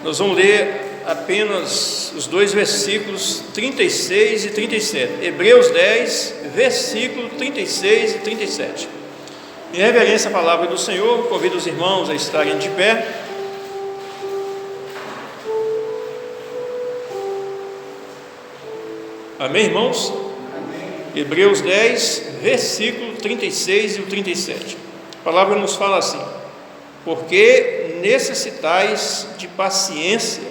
Nós vamos ler apenas os dois versículos 36 e 37. Hebreus 10, versículo 36 e 37. Em reverência à palavra do Senhor, convido os irmãos a estarem de pé. Amém, irmãos? Amém. Hebreus 10, versículo 36 e o 37. A palavra nos fala assim: porque necessitais de paciência,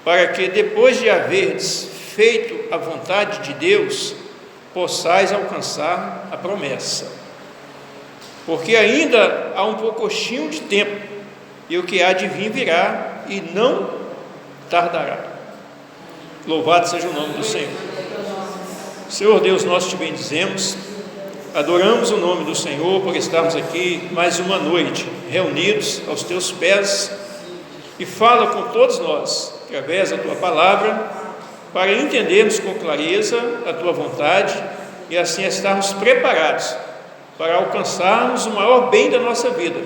para que depois de haverdes feito a vontade de Deus, possais alcançar a promessa. Porque ainda há um pouquinho de tempo, e o que há de vir virá, e não tardará. Louvado seja o nome do Senhor. Senhor Deus, nós te bendizemos, adoramos o nome do Senhor por estarmos aqui mais uma noite, reunidos aos teus pés, e fala com todos nós, através da tua palavra, para entendermos com clareza a tua vontade, e assim estarmos preparados para alcançarmos o maior bem da nossa vida,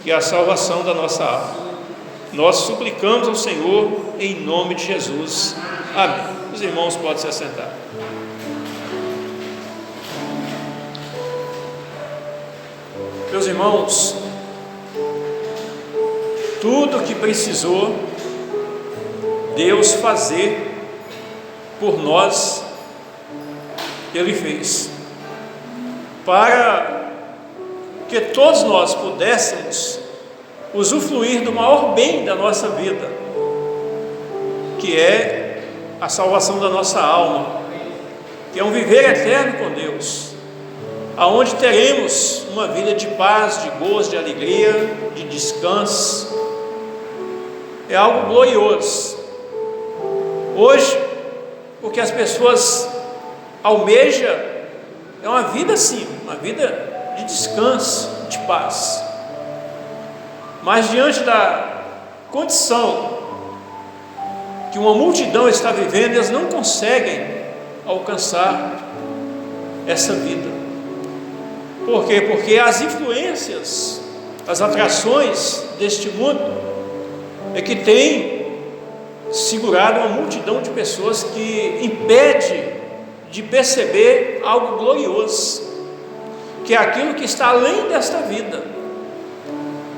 que é a salvação da nossa alma. Nós suplicamos ao Senhor em nome de Jesus. Amém. Os irmãos podem se assentar. Meus irmãos, tudo o que precisou Deus fazer por nós, Ele fez, para que todos nós pudéssemos usufruir do maior bem da nossa vida, que é a salvação da nossa alma, que é um viver eterno com Deus, aonde teremos uma vida de paz, de gozo, de alegria, de descanso. É algo glorioso. Hoje, o que as pessoas almejam é uma vida assim, uma vida de descanso, de paz. Mas diante da condição que uma multidão está vivendo, eles não conseguem alcançar essa vida. Por quê? Porque as influências, as atrações deste mundo é que tem segurado uma multidão de pessoas que impede de perceber algo glorioso, que é aquilo que está além desta vida.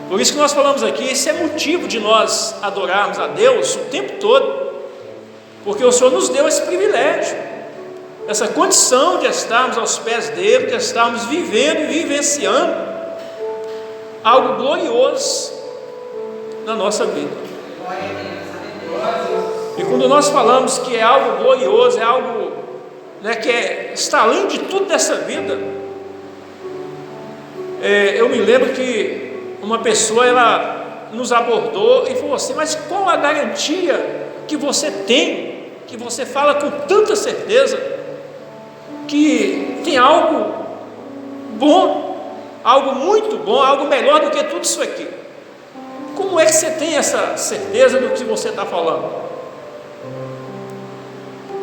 Por isso que nós falamos aqui, esse é motivo de nós adorarmos a Deus o tempo todo, porque o Senhor nos deu esse privilégio, essa condição de estarmos aos pés dele, de estarmos vivendo e vivenciando algo glorioso na nossa vida. E quando nós falamos que é algo glorioso, é algo, que está além de tudo dessa vida, eu me lembro que uma pessoa, ela nos abordou e falou assim: mas qual a garantia que você tem, que você fala com tanta certeza que tem algo bom, algo muito bom, algo melhor do que tudo isso aqui? Como é que você tem essa certeza do que você está falando?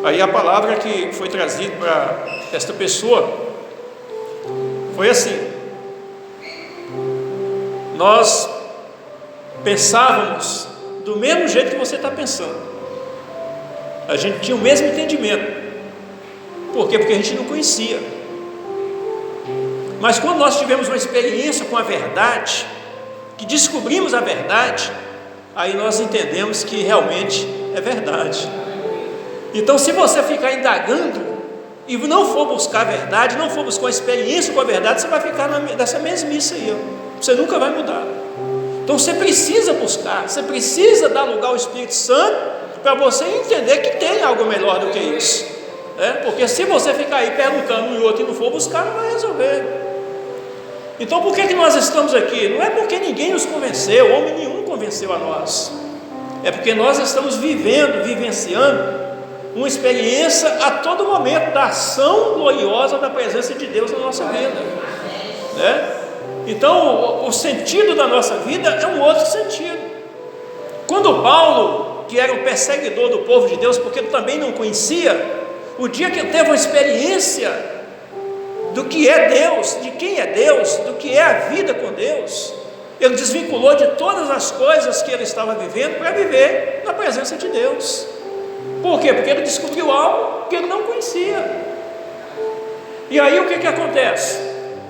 Aí a palavra que foi trazida para esta pessoa foi assim: nós pensávamos do mesmo jeito que você está pensando, a gente tinha o mesmo entendimento. Por quê? Porque a gente não conhecia. Mas quando nós tivemos uma experiência com a verdade, que descobrimos a verdade, aí nós entendemos que realmente é verdade. Então, se você ficar indagando e não for buscar a verdade, não for buscar uma experiência com a verdade, você vai ficar nessa mesmice aí, você nunca vai mudar. Então você precisa buscar, você precisa dar lugar ao Espírito Santo para você entender que tem algo melhor do que isso. Porque se você ficar aí perguntando um e outro e não for buscar, não vai resolver. Então por que nós estamos aqui? Não é porque ninguém nos convenceu, homem nenhum convenceu a nós, é porque nós estamos vivenciando uma experiência a todo momento da ação gloriosa da presença de Deus na nossa vida, Então o sentido da nossa vida é um outro sentido. Quando Paulo, que era um perseguidor do povo de Deus, porque ele também não conhecia, o dia que ele teve uma experiência do que é Deus, de quem é Deus, do que é a vida com Deus, Ele desvinculou de todas as coisas que ele estava vivendo para viver na presença de Deus. Por quê? Porque ele descobriu algo que ele não conhecia. E aí o que acontece?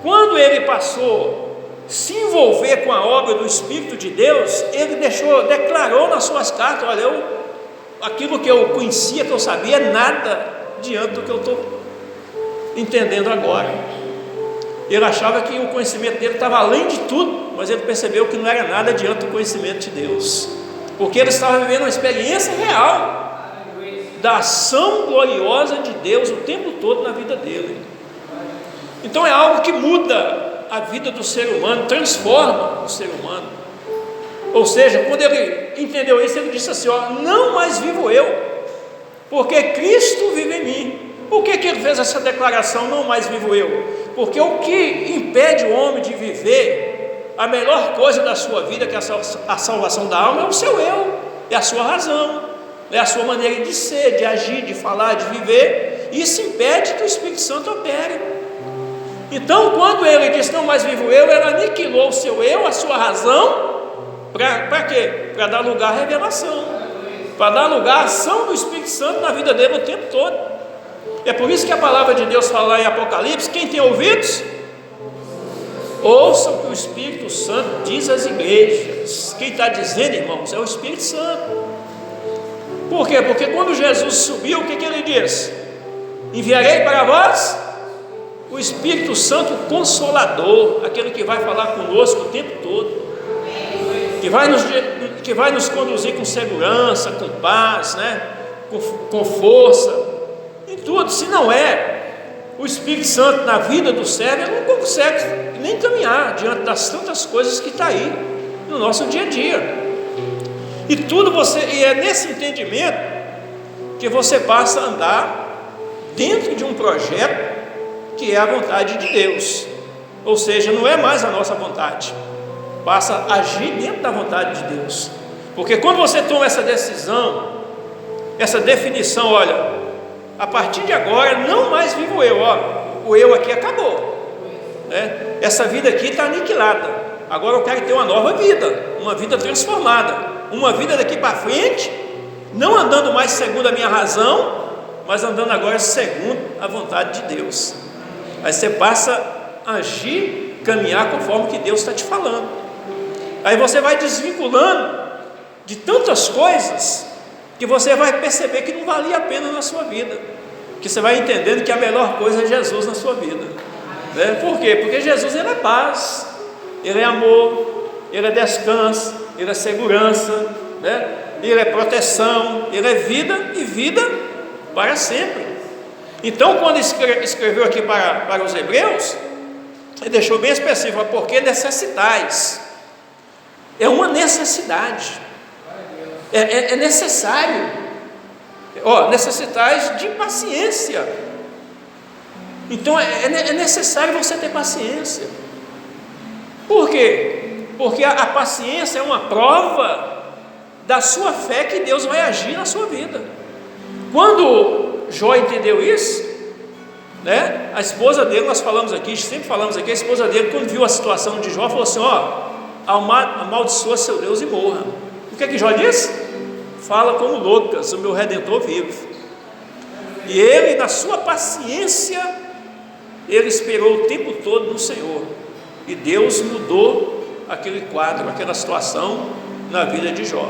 Quando ele passou a se envolver com a obra do Espírito de Deus, ele declarou nas suas cartas: olha, aquilo que eu conhecia, que eu sabia, é nada diante do que eu estou entendendo agora. Ele achava que o conhecimento dele estava além de tudo, mas ele percebeu que não era nada diante do conhecimento de Deus, porque ele estava vivendo uma experiência real da ação gloriosa de Deus o tempo todo na vida dele. Então é algo que muda a vida do ser humano, transforma o ser humano. Ou seja, quando ele entendeu isso, ele disse assim: ó, não mais vivo eu, porque Cristo vive em mim. Por que ele fez essa declaração, não mais vivo eu? Porque o que impede o homem de viver a melhor coisa da sua vida, que é a salvação da alma, é o seu eu, é a sua razão, é a sua maneira de ser, de agir, de falar, de viver. Isso impede que o Espírito Santo opere. Então, quando ele disse não mais vivo eu, ele aniquilou o seu eu, a sua razão. Para quê? Para dar lugar à revelação, para dar lugar à ação do Espírito Santo na vida dele o tempo todo. É por isso que a palavra de Deus fala lá em Apocalipse: quem tem ouvidos, ouçam o que o Espírito Santo diz às igrejas. Quem está dizendo, irmãos, é o Espírito Santo. Por quê? Porque quando Jesus subiu, o que ele disse? Enviarei para vós o Espírito Santo Consolador, aquele que vai falar conosco o tempo todo, que vai nos conduzir com segurança, com paz, né? com força, em tudo. Se não é o Espírito Santo na vida do servo, ele não consegue nem caminhar diante das tantas coisas que está aí no nosso dia a dia. E é nesse entendimento que você passa a andar dentro de um projeto que é a vontade de Deus. Ou seja, não é mais a nossa vontade, passa a agir dentro da vontade de Deus. Porque quando você toma essa decisão, essa definição: olha, a partir de agora não mais vivo eu, o eu aqui acabou, né? Essa vida aqui está aniquilada, agora eu quero ter uma nova vida, uma vida transformada, uma vida daqui para frente, não andando mais segundo a minha razão, mas andando agora segundo a vontade de Deus. Aí você passa a agir, caminhar conforme que Deus está te falando. Aí você vai desvinculando de tantas coisas que você vai perceber que não valia a pena na sua vida, que você vai entendendo que a melhor coisa é Jesus na sua vida, né? Por quê? Porque Jesus, ele é paz, ele é amor, ele é descanso, ele é segurança, né? Ele é proteção, ele é vida, e vida para sempre. Então, quando escreveu aqui para os hebreus, ele deixou bem específico: porque necessitais. É uma necessidade, é necessário. Necessitais de paciência. Então é necessário você ter paciência. Por quê? Porque a paciência é uma prova da sua fé que Deus vai agir na sua vida. Quando Jó entendeu isso, né, a esposa dele, nós falamos aqui, sempre falamos aqui, a esposa dele, quando viu a situação de Jó, falou assim: amaldiçoa seu Deus e morra. O que Jó disse? Fala como loucas, o meu Redentor vive. E ele, na sua paciência, ele esperou o tempo todo no Senhor, e Deus mudou aquele quadro, aquela situação na vida de Jó.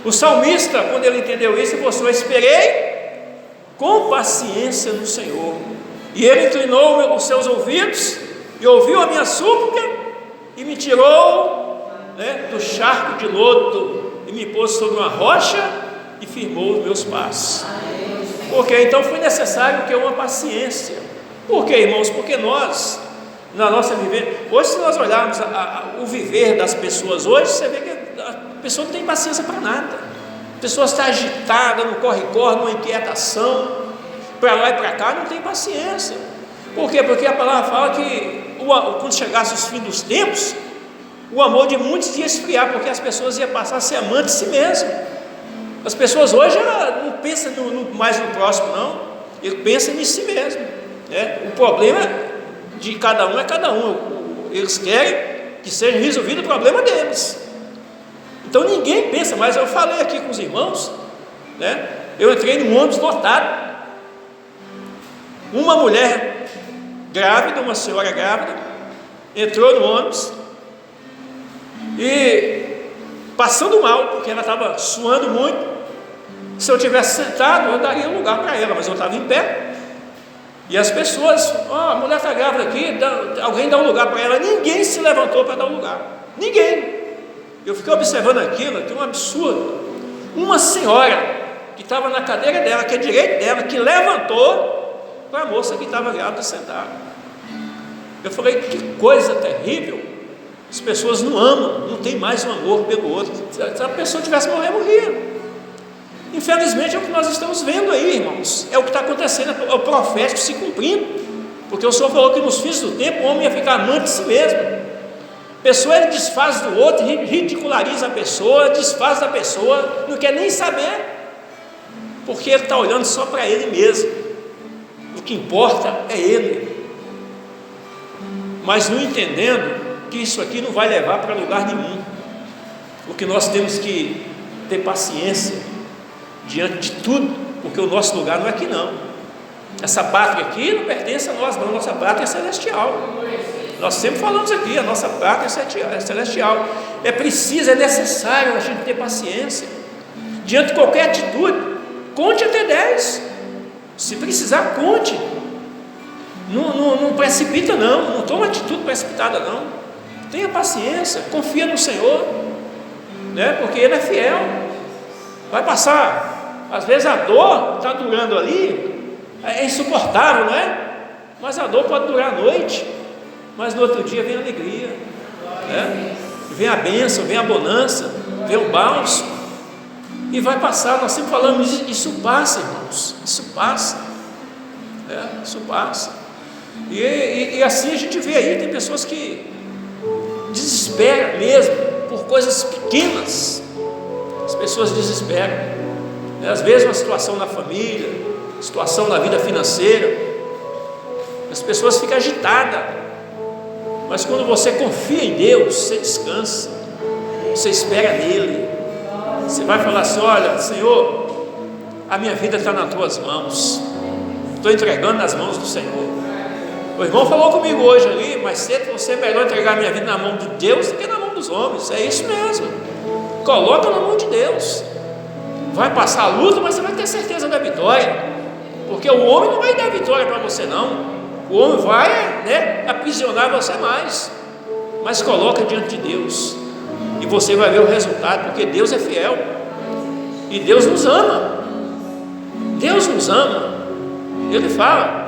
O salmista, quando ele entendeu isso, ele falou assim: eu esperei com paciência no Senhor, e ele inclinou os seus ouvidos e ouviu a minha súplica e me tirou, né, do charco de lodo e me pôs sobre uma rocha e firmou os meus passos. Porque então foi necessário que uma paciência. Por quê, irmãos? Porque nós, na nossa vivência, hoje, se nós olharmos o viver das pessoas hoje, você vê que a pessoa não tem paciência para nada. A pessoa está agitada, no corre-corre, numa inquietação, para lá e para cá, não tem paciência. Por quê? Porque a palavra fala que quando chegasse os fins dos tempos, o amor de muitos ia esfriar, porque as pessoas iam passar a ser amantes de si mesmas. As pessoas hoje não pensam mais no próximo, não. Ele pensa em si mesmo, né? O problema de cada um é cada um. Eles querem que seja resolvido o problema deles. Então ninguém pensa, mas eu falei aqui com os irmãos, né? Eu entrei num ônibus lotado, uma mulher grávida, uma senhora grávida, entrou no ônibus e passando mal, porque ela estava suando muito. Se eu tivesse sentado, eu daria um lugar para ela, mas eu estava em pé. E as pessoas, a mulher está grávida aqui, alguém dá um lugar para ela. Ninguém se levantou para dar um lugar, ninguém. Eu fiquei observando aquilo, que é um absurdo. Uma senhora que estava na cadeira dela, que é direito dela, que levantou para a moça que estava grávida sentar. Eu falei, que coisa terrível. As pessoas não amam, não tem mais um amor pelo outro. Se a pessoa tivesse morrer, morria. Infelizmente é o que nós estamos vendo aí, irmãos. É o que está acontecendo, é o profético se cumprindo. Porque o Senhor falou que nos fins do tempo o homem ia ficar amante de si mesmo. A pessoa, ele desfaz do outro, ridiculariza a pessoa, desfaz da pessoa, não quer nem saber, porque ele está olhando só para ele mesmo. O que importa é ele, mas não entendendo que isso aqui não vai levar para lugar nenhum. O que nós temos que ter paciência diante de tudo, porque o nosso lugar não é aqui não. Essa pátria aqui não pertence a nós não, nossa pátria é celestial. Nós sempre falamos aqui, a nossa pátria é celestial. É preciso, é necessário a gente ter paciência diante de qualquer atitude. Conte até 10. Se precisar, conte. Não precipita não toma atitude precipitada não. Tenha paciência, confia no Senhor, né? Porque Ele é fiel. Vai passar. Às vezes a dor está durando ali, é insuportável, não é? Mas a dor pode durar a noite, mas no outro dia vem a alegria, né? Vem a bênção, vem a bonança, vem o bálsamo, e vai passar. Nós sempre falamos, isso passa, irmãos, isso passa, isso passa. E assim a gente vê aí, tem pessoas que desesperam mesmo por coisas pequenas. As pessoas desesperam, né? Às vezes uma situação na família, situação na vida financeira, as pessoas ficam agitadas. Mas quando você confia em Deus, você descansa, você espera nele. Você vai falar assim: olha, Senhor, a minha vida está nas tuas mãos, estou entregando nas mãos do Senhor. O irmão falou comigo hoje ali, mais cedo, você é melhor entregar a minha vida na mão de Deus do que na mão dos homens. É isso mesmo, coloca na mão de Deus. Vai passar a luta, mas você vai ter certeza da vitória, porque o homem não vai dar vitória para você não. O homem vai, né, aprisionar você mais, mas coloca diante de Deus, e você vai ver o resultado, porque Deus é fiel, e Deus nos ama. Deus nos ama. Ele fala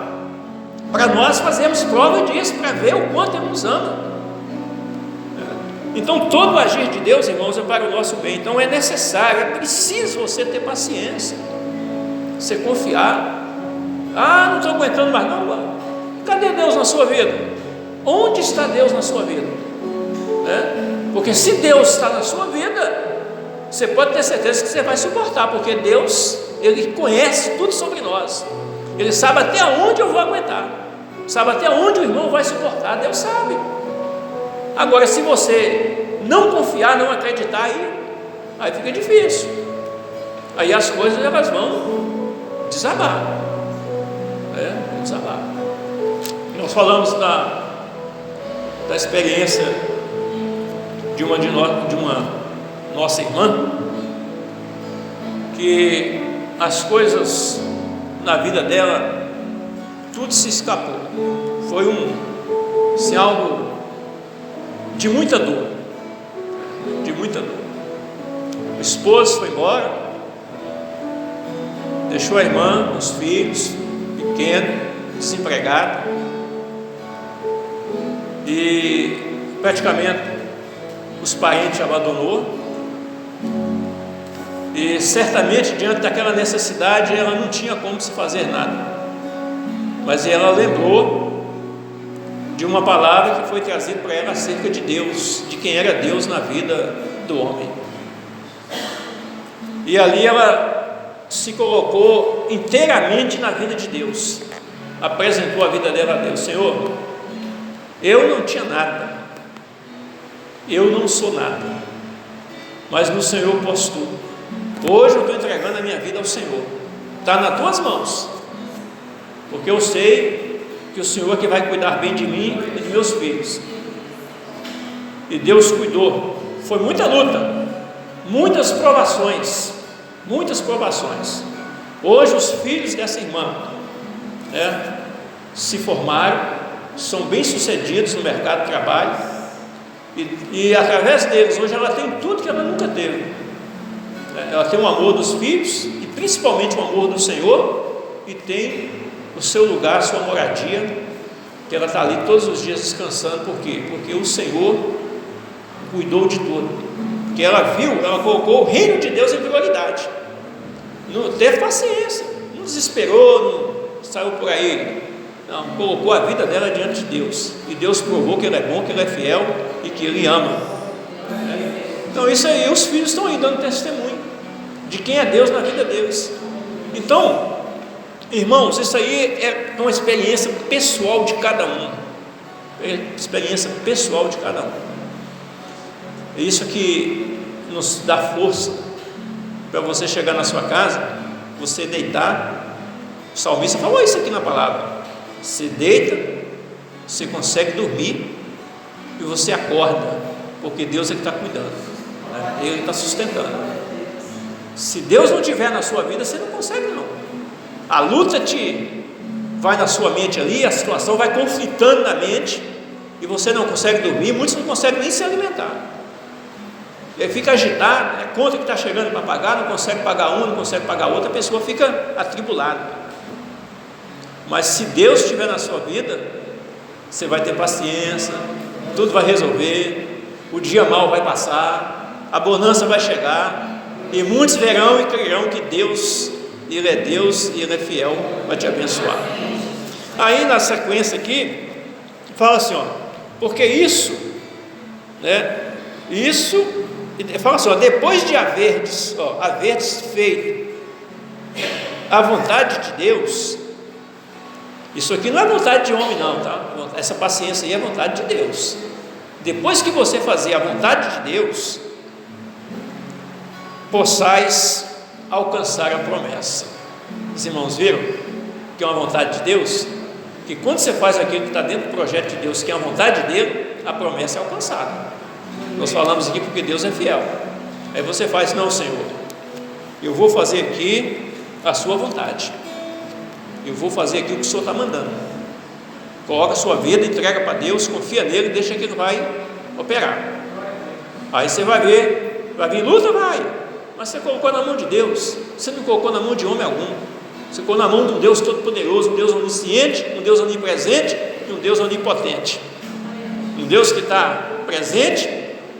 para nós fazermos prova disso, para ver o quanto Ele nos ama. Então todo o agir de Deus, irmãos, é para o nosso bem. Então é necessário, é preciso você ter paciência, você confiar. Não estou aguentando mais não. Cadê Deus na sua vida? Onde está Deus na sua vida? Porque se Deus está na sua vida, você pode ter certeza que você vai suportar, porque Deus, Ele conhece tudo sobre nós. Ele sabe até onde eu vou aguentar, sabe até onde o irmão vai suportar. Deus sabe. Agora, se você não confiar, não acreditar, aí fica difícil. Aí as coisas elas vão desabar, vão desabar. Nós falamos da experiência de uma nossa irmã, que as coisas na vida dela, tudo se escapou. Foi algo de muita dor, O esposo foi embora, deixou a irmã, os filhos pequenos, desempregado, e praticamente os parentes abandonou, e certamente diante daquela necessidade ela não tinha como se fazer nada, mas ela lembrou de uma palavra que foi trazida para ela acerca de Deus, de quem era Deus na vida do homem, e ali ela se colocou inteiramente na vida de Deus, apresentou a vida dela a Deus. Senhor, eu não tinha nada, eu não sou nada, mas no Senhor eu posso tudo. Hoje eu estou entregando a minha vida ao Senhor, está nas tuas mãos, porque eu sei que o Senhor é que vai cuidar bem de mim e de meus filhos. E Deus cuidou. Foi muita luta, muitas provações. Hoje os filhos dessa irmã, se formaram, são bem-sucedidos no mercado de trabalho, e através deles hoje ela tem tudo que ela nunca teve. Ela tem o amor dos filhos e principalmente o amor do Senhor, e tem o seu lugar, a sua moradia, que ela está ali todos os dias descansando. Por quê? Porque o Senhor cuidou de tudo, que ela viu, ela colocou o reino de Deus em prioridade, não teve paciência, não desesperou, não saiu por aí, não, colocou a vida dela diante de Deus, e Deus provou que Ele é bom, que Ele é fiel e que Ele ama. Então isso aí, os filhos estão aí dando testemunho de quem é Deus na vida deles. Então, irmãos, isso aí é uma experiência pessoal de cada um, é isso que nos dá força para você chegar na sua casa, você deitar. O salmista falou isso aqui na palavra: você deita, você consegue dormir e você acorda, porque Deus é que está cuidando, Ele está sustentando. Se Deus não estiver na sua vida, você não consegue não. A luta vai na sua mente ali, a situação vai conflitando na mente, e você não consegue dormir, muitos não conseguem nem se alimentar. Ele fica agitado, é conta que está chegando para pagar, não consegue pagar uma, não consegue pagar outra, a pessoa fica atribulada. Mas se Deus estiver na sua vida, você vai ter paciência, tudo vai resolver, o dia mau vai passar, a bonança vai chegar, e muitos verão e crerão que Deus, Ele é Deus e Ele é fiel para te abençoar. Aí na sequência aqui, fala assim, porque isso, fala assim, depois de haverdes feito a vontade de Deus, isso aqui não é vontade de homem não, tá? Essa paciência aí é vontade de Deus. Depois que você fazer a vontade de Deus, possais alcançar a promessa. Os irmãos viram que é uma vontade de Deus? Que quando você faz aquilo que está dentro do projeto de Deus, que é a vontade dele, a promessa é alcançada. Nós falamos aqui porque Deus é fiel. Aí você faz, não, Senhor, eu vou fazer aqui a sua vontade, eu vou fazer aqui o que o Senhor está mandando. Coloca a sua vida, entrega para Deus, confia nele, deixa que Ele vai operar. Aí você vai ver, vai vir luta, mas você colocou na mão de Deus, você não colocou na mão de homem algum, você colocou na mão de um Deus todo-poderoso, um Deus onisciente, um Deus onipresente e um Deus onipotente, um Deus que está presente,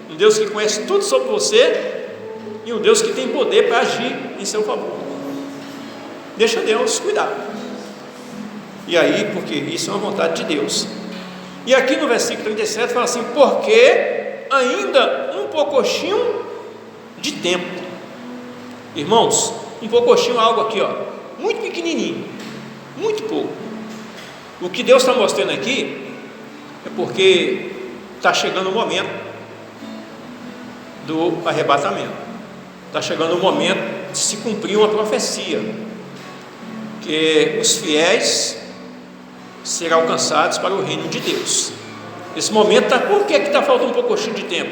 um Deus que conhece tudo sobre você e um Deus que tem poder para agir em seu favor. Deixa Deus cuidar. E aí, porque isso é uma vontade de Deus. E aqui no versículo 37 fala assim: porque ainda um pouquinho de tempo. Irmãos, um pouquinho é algo aqui, muito pequenininho, muito pouco. O que Deus está mostrando aqui é porque está chegando o momento do arrebatamento, está chegando o momento de se cumprir uma profecia, que os fiéis serão alcançados para o reino de Deus. Esse momento está, por que está faltando um pouquinho de tempo?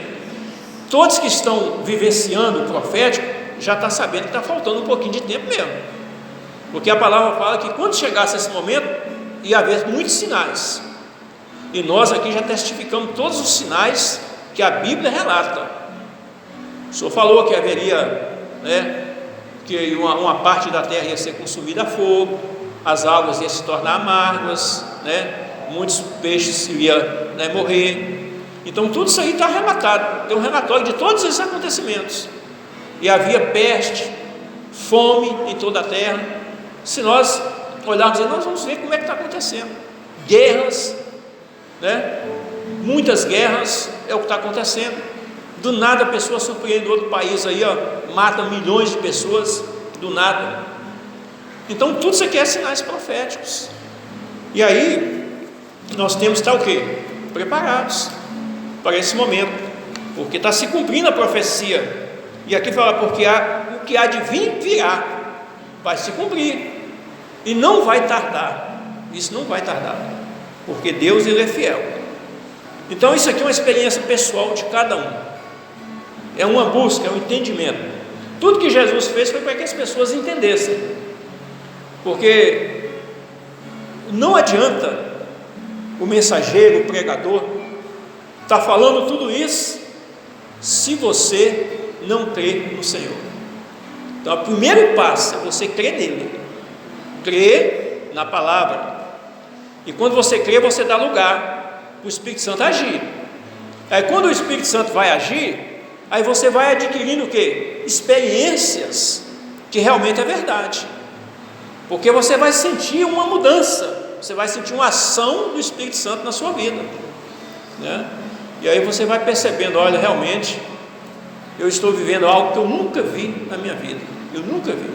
Todos que estão vivenciando o profético já estão sabendo que está faltando um pouquinho de tempo mesmo, porque a palavra fala que quando chegasse esse momento ia haver muitos sinais, e nós aqui já testificamos todos os sinais que a Bíblia relata. O Senhor falou que haveria, que uma parte da terra ia ser consumida a fogo, as águas iam se tornar amargas, muitos peixes iriam morrer. Então tudo isso aí está relatado, tem um relatório de todos esses acontecimentos. E havia peste, fome em toda a terra. Se nós olharmos, nós vamos ver como é que está acontecendo. Guerras, muitas guerras é o que está acontecendo. Do nada a pessoa surpreende outro país aí, mata milhões de pessoas, do nada. Então tudo isso aqui é sinais proféticos. E aí nós temos que estar o quê? Preparados para esse momento. porque está se cumprindo a profecia. E aqui fala, porque o que há de vir, virá, vai se cumprir, e não vai tardar. Isso não vai tardar, porque Deus, Ele é fiel. Então isso aqui é uma experiência pessoal de cada um, é uma busca, é um entendimento. Tudo que Jesus fez foi para que as pessoas entendessem, porque não adianta o mensageiro, o pregador, estar falando tudo isso se você não crê no Senhor. Então o primeiro passo é você crer nele, crer na palavra, e quando você crê, você dá lugar para o Espírito Santo agir. Aí quando o Espírito Santo vai agir, aí você vai adquirindo o quê? Experiências que realmente é verdade, porque você vai sentir uma mudança, você vai sentir uma ação do Espírito Santo na sua vida, né? E aí você vai percebendo, olha, realmente eu estou vivendo algo que eu nunca vi na minha vida, eu nunca vi.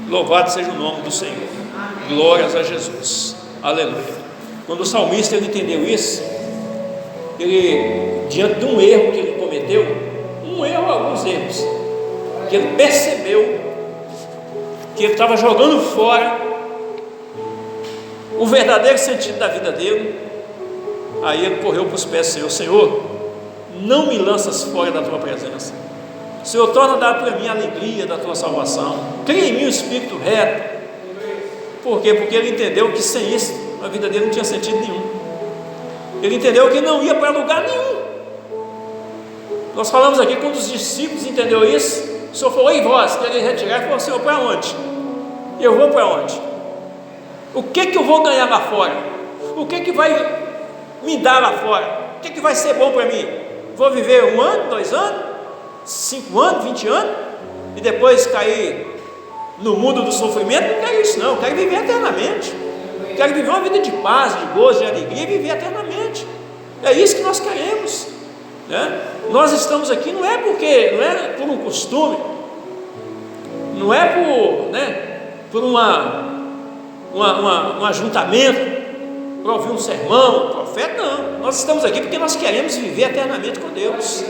Louvado seja o nome do Senhor. Amém. Glórias a Jesus, aleluia. Quando o salmista ele entendeu isso, ele, diante de um erro que ele cometeu, alguns erros, que ele percebeu que ele estava jogando fora o verdadeiro sentido da vida dele, aí ele correu para os pés do Senhor: Senhor, não me lanças fora da tua presença, Senhor, torna a dar para mim a alegria da tua salvação, cria em mim um espírito reto. Por quê? Porque ele entendeu que sem isso a vida dele não tinha sentido nenhum, ele entendeu que não ia para lugar nenhum. Nós falamos aqui, quando os discípulos entenderam isso, o Senhor falou: ei vós, querem retirar? Ele falou: Senhor, para onde? Eu vou para onde? O que eu vou ganhar lá fora? O que vai me dar lá fora? O que vai ser bom para mim? Vou viver 1 ano, 2 anos, 5 anos, 20 anos, e depois cair no mundo do sofrimento? Não quero isso não, eu quero viver eternamente, quero viver uma vida de paz, de gozo, de alegria, e viver eternamente. É isso que nós queremos, né? Nós estamos aqui não é por um costume, não é por um ajuntamento, para ouvir um sermão, um profeta, não. Nós estamos aqui porque nós queremos viver eternamente com Deus.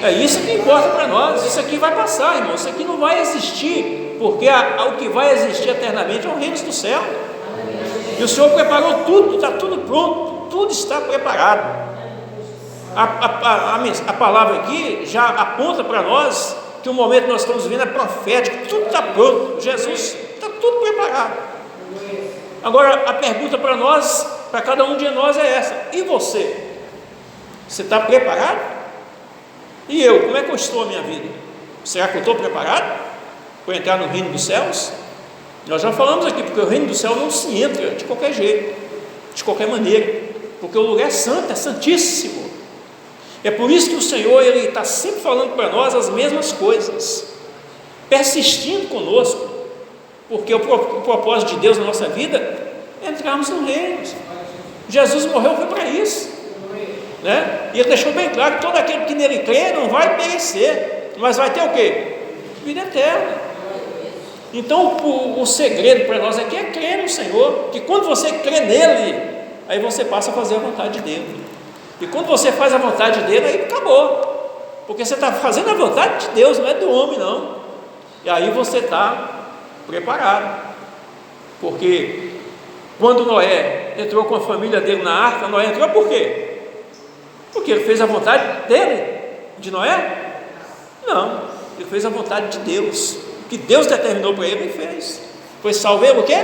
É isso que importa para nós. Isso aqui vai passar, irmão, isso aqui não vai existir, porque o que vai existir eternamente é o reino do céu. E o Senhor preparou tudo, está tudo pronto, tudo está preparado. A palavra aqui já aponta para nós que o momento que nós estamos vivendo é profético, tudo está pronto, Jesus está tudo preparado. Agora a pergunta para nós, para cada um de nós é essa: e você? Você está preparado? E eu, como é que eu estou a minha vida? Será que eu estou preparado para entrar no reino dos céus? Nós já falamos aqui, porque o reino do céu não se entra de qualquer jeito, de qualquer maneira, porque o lugar é santo, é santíssimo. É por isso que o Senhor ele está sempre falando para nós as mesmas coisas, persistindo conosco, porque o propósito de Deus na nossa vida é entrarmos no reino. Jesus morreu foi para isso, né? E ele deixou bem claro que todo aquele que nele crê não vai perecer, mas vai ter o quê? Vida eterna. Então o segredo para nós aqui é crer no Senhor, que quando você crê nele, aí você passa a fazer a vontade dele. E quando você faz a vontade dele, aí acabou, porque você está fazendo a vontade de Deus, não é do homem não. E aí você está preparado, porque quando Noé entrou com a família dele na arca, Noé entrou por quê? Porque ele fez a vontade dele, de Noé? Não, ele fez a vontade de Deus, o que Deus determinou para ele, ele fez. Foi salvar o quê?